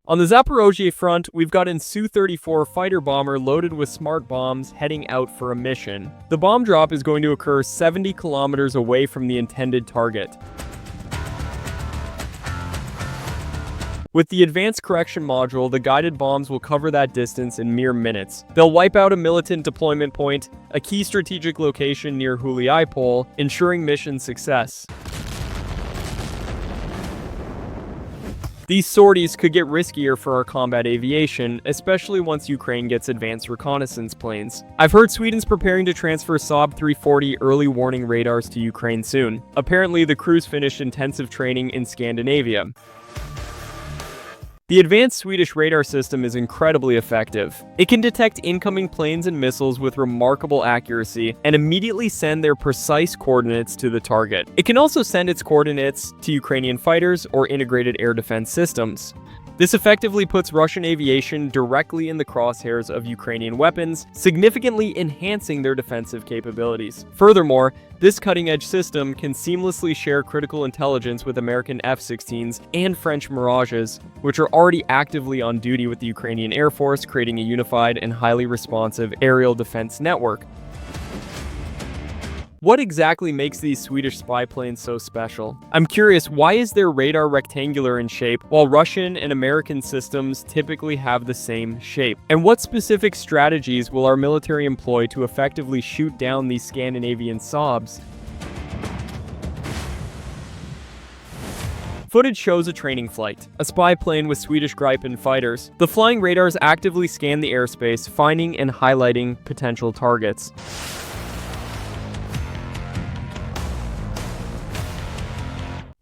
On the Zaporozhye front, we've got an Su-34 fighter bomber loaded with smart bombs heading out for a mission. The bomb drop is going to occur 70 kilometers away from the intended target. With the Advanced Correction Module, the guided bombs will cover that distance in mere minutes. They'll wipe out a militant deployment point, a key strategic location near Huliaipol, ensuring mission success. These sorties could get riskier for our combat aviation, especially once Ukraine gets advanced reconnaissance planes. I've heard Sweden's preparing to transfer Saab 340 early warning radars to Ukraine soon. Apparently, the crews finished intensive training in Scandinavia. The advanced Swedish radar system is incredibly effective. It can detect incoming planes and missiles with remarkable accuracy and immediately send their precise coordinates to the target. It can also send its coordinates to Ukrainian fighters or integrated air defense systems. This effectively puts Russian aviation directly in the crosshairs of Ukrainian weapons, significantly enhancing their defensive capabilities. Furthermore, this cutting-edge system can seamlessly share critical intelligence with American F-16s and French Mirages, which are already actively on duty with the Ukrainian Air Force, creating a unified and highly responsive aerial defense network. What exactly makes these Swedish spy planes so special? I'm curious, why is their radar rectangular in shape while Russian and American systems typically have the same shape? And what specific strategies will our military employ to effectively shoot down these Scandinavian Saabs? Footage shows a training flight, a spy plane with Swedish Gripen fighters. The flying radars actively scan the airspace, finding and highlighting potential targets.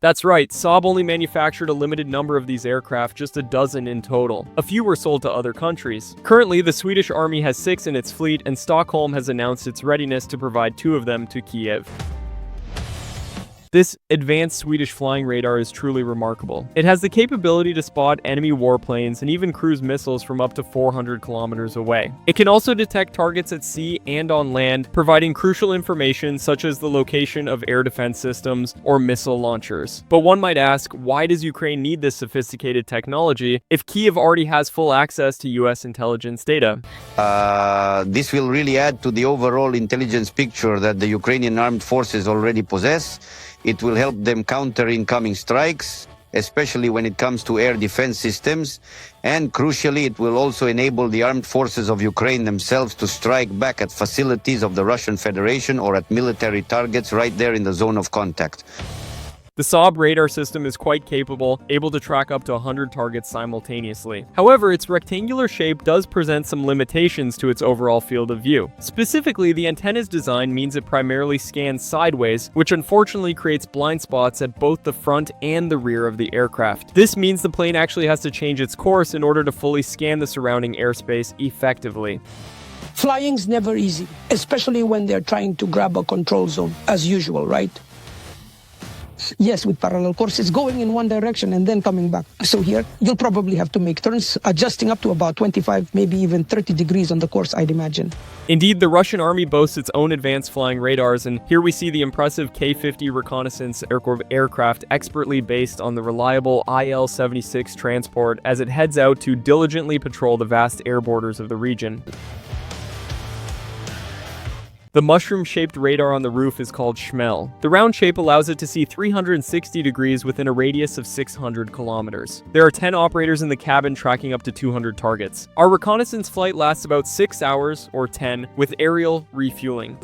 That's right, Saab only manufactured a limited number of these aircraft, just a dozen in total. A few were sold to other countries. Currently, the Swedish Army has 6 in its fleet, and Stockholm has announced its readiness to provide 2 of them to Kiev. This advanced Swedish flying radar is truly remarkable. It has the capability to spot enemy warplanes and even cruise missiles from up to 400 kilometers away. It can also detect targets at sea and on land, providing crucial information such as the location of air defense systems or missile launchers. But one might ask, why does Ukraine need this sophisticated technology if Kiev already has full access to US intelligence data? This will really add to the overall intelligence picture that the Ukrainian armed forces already possess. It will help them counter incoming strikes, especially when it comes to air defense systems. And crucially, it will also enable the armed forces of Ukraine themselves to strike back at facilities of the Russian Federation or at military targets right there in the zone of contact. The Saab radar system is quite capable, able to track up to 100 targets simultaneously. However, its rectangular shape does present some limitations to its overall field of view. Specifically, the antenna's design means it primarily scans sideways, which unfortunately creates blind spots at both the front and the rear of the aircraft. This means the plane actually has to change its course in order to fully scan the surrounding airspace effectively. Flying's never easy, especially when they're trying to grab a control zone, as usual, right? Yes, with parallel courses, going in one direction and then coming back. So here, you'll probably have to make turns, adjusting up to about 25, maybe even 30 degrees on the course, I'd imagine. Indeed, the Russian army boasts its own advanced flying radars, and here we see the impressive K-50 reconnaissance aircraft expertly based on the reliable IL-76 transport as it heads out to diligently patrol the vast air borders of the region. The mushroom-shaped radar on the roof is called Schmel. The round shape allows it to see 360 degrees within a radius of 600 kilometers. There are 10 operators in the cabin tracking up to 200 targets. Our reconnaissance flight lasts about 6 hours, or 10, with aerial refueling.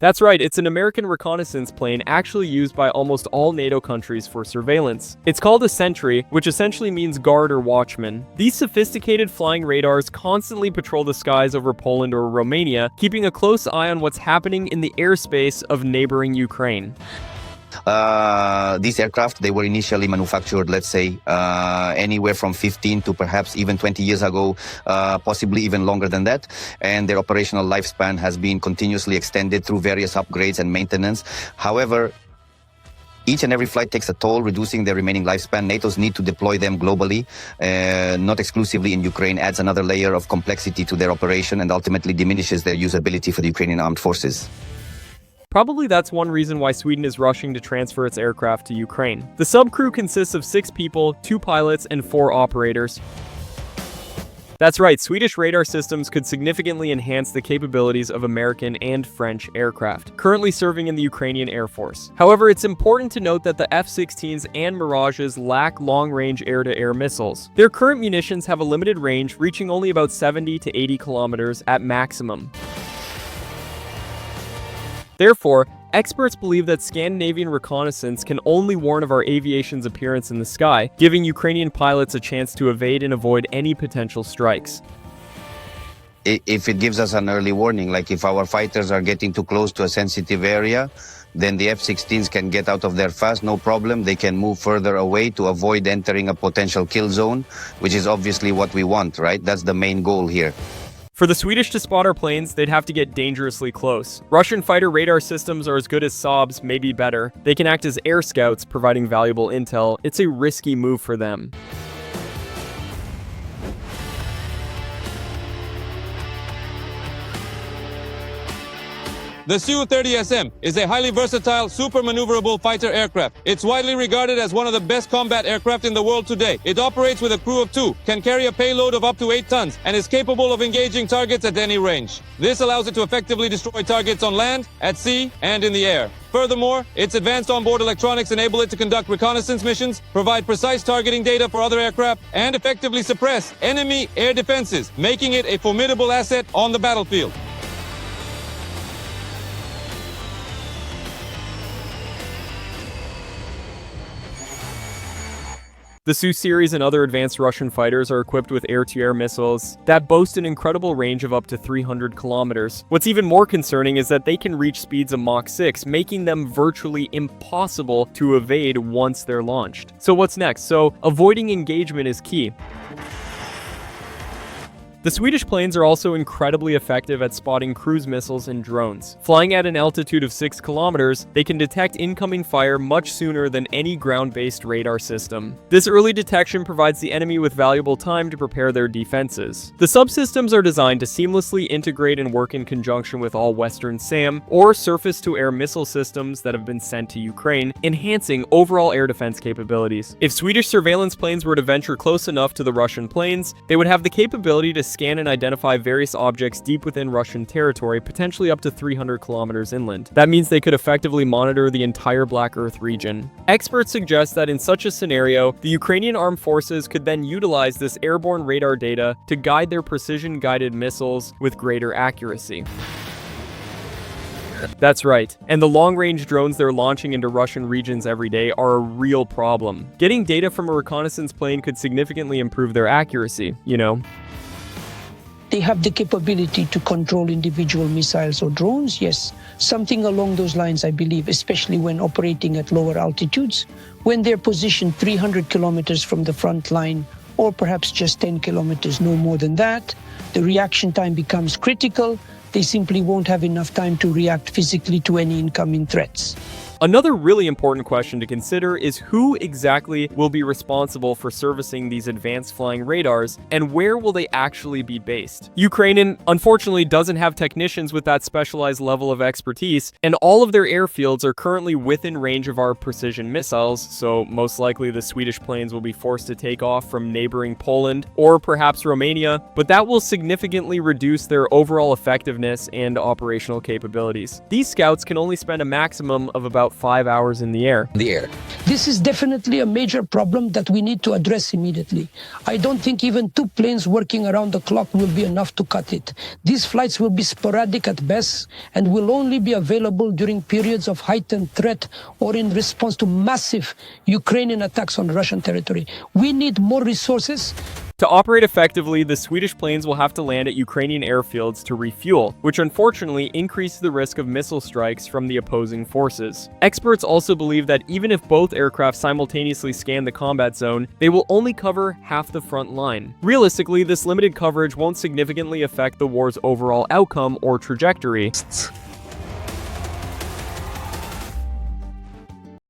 That's right, it's an American reconnaissance plane actually used by almost all NATO countries for surveillance. It's called a sentry, which essentially means guard or watchman. These sophisticated flying radars constantly patrol the skies over Poland or Romania, keeping a close eye on what's happening in the airspace of neighboring Ukraine. These aircraft, they were initially manufactured, let's say, anywhere from 15 to perhaps even 20 years ago, possibly even longer than that. And their operational lifespan has been continuously extended through various upgrades and maintenance. However, each and every flight takes a toll, reducing their remaining lifespan. NATO's need to deploy them globally, not exclusively in Ukraine, adds another layer of complexity to their operation and ultimately diminishes their usability for the Ukrainian armed forces. Probably that's one reason why Sweden is rushing to transfer its aircraft to Ukraine. The subcrew consists of 6 people, 2 pilots, and 4 operators. That's right, Swedish radar systems could significantly enhance the capabilities of American and French aircraft, currently serving in the Ukrainian Air Force. However, it's important to note that the F-16s and Mirages lack long-range air-to-air missiles. Their current munitions have a limited range, reaching only about 70 to 80 kilometers at maximum. Therefore, experts believe that Scandinavian reconnaissance can only warn of our aviation's appearance in the sky, giving Ukrainian pilots a chance to evade and avoid any potential strikes. If it gives us an early warning, like if our fighters are getting too close to a sensitive area, then the F-16s can get out of there fast, no problem. They can move further away to avoid entering a potential kill zone, which is obviously what we want, right? That's the main goal here. For the Swedish to spot our planes, they'd have to get dangerously close. Russian fighter radar systems are as good as Saab's, maybe better. They can act as air scouts, providing valuable intel. It's a risky move for them. The Su-30SM is a highly versatile, super maneuverable fighter aircraft. It's widely regarded as one of the best combat aircraft in the world today. It operates with a crew of 2, can carry a payload of up to 8 tons, and is capable of engaging targets at any range. This allows it to effectively destroy targets on land, at sea, and in the air. Furthermore, its advanced onboard electronics enable it to conduct reconnaissance missions, provide precise targeting data for other aircraft, and effectively suppress enemy air defenses, making it a formidable asset on the battlefield. The Su-series and other advanced Russian fighters are equipped with air-to-air missiles that boast an incredible range of up to 300 kilometers. What's even more concerning is that they can reach speeds of Mach 6, making them virtually impossible to evade once they're launched. So what's next? So avoiding engagement is key. The Swedish planes are also incredibly effective at spotting cruise missiles and drones. Flying at an altitude of 6 kilometers, they can detect incoming fire much sooner than any ground-based radar system. This early detection provides the enemy with valuable time to prepare their defenses. The subsystems are designed to seamlessly integrate and work in conjunction with all Western SAM or surface-to-air missile systems that have been sent to Ukraine, enhancing overall air defense capabilities. If Swedish surveillance planes were to venture close enough to the Russian planes, they would have the capability to scan and identify various objects deep within Russian territory, potentially up to 300 kilometers inland. That means they could effectively monitor the entire Black Earth region. Experts suggest that in such a scenario, the Ukrainian armed forces could then utilize this airborne radar data to guide their precision-guided missiles with greater accuracy. That's right, and the long-range drones they're launching into Russian regions every day are a real problem. Getting data from a reconnaissance plane could significantly improve their accuracy, you know. They have the capability to control individual missiles or drones, yes. Something along those lines, I believe, especially when operating at lower altitudes, when they're positioned 300 kilometers from the front line, or perhaps just 10 kilometers, no more than that. The reaction time becomes critical. They simply won't have enough time to react physically to any incoming threats. Another really important question to consider is who exactly will be responsible for servicing these advanced flying radars, and where will they actually be based? Ukraine, unfortunately, doesn't have technicians with that specialized level of expertise, and all of their airfields are currently within range of our precision missiles, so most likely the Swedish planes will be forced to take off from neighboring Poland or perhaps Romania, but that will significantly reduce their overall effectiveness and operational capabilities. These scouts can only spend a maximum of about 5 hours in the air. This is definitely a major problem that we need to address immediately. I don't think even 2 planes working around the clock will be enough to cut it. These flights will be sporadic at best and will only be available during periods of heightened threat or in response to massive Ukrainian attacks on Russian territory. We need more resources. To operate effectively, the Swedish planes will have to land at Ukrainian airfields to refuel, which unfortunately increases the risk of missile strikes from the opposing forces. Experts also believe that even if both aircraft simultaneously scan the combat zone, they will only cover half the front line. Realistically, this limited coverage won't significantly affect the war's overall outcome or trajectory.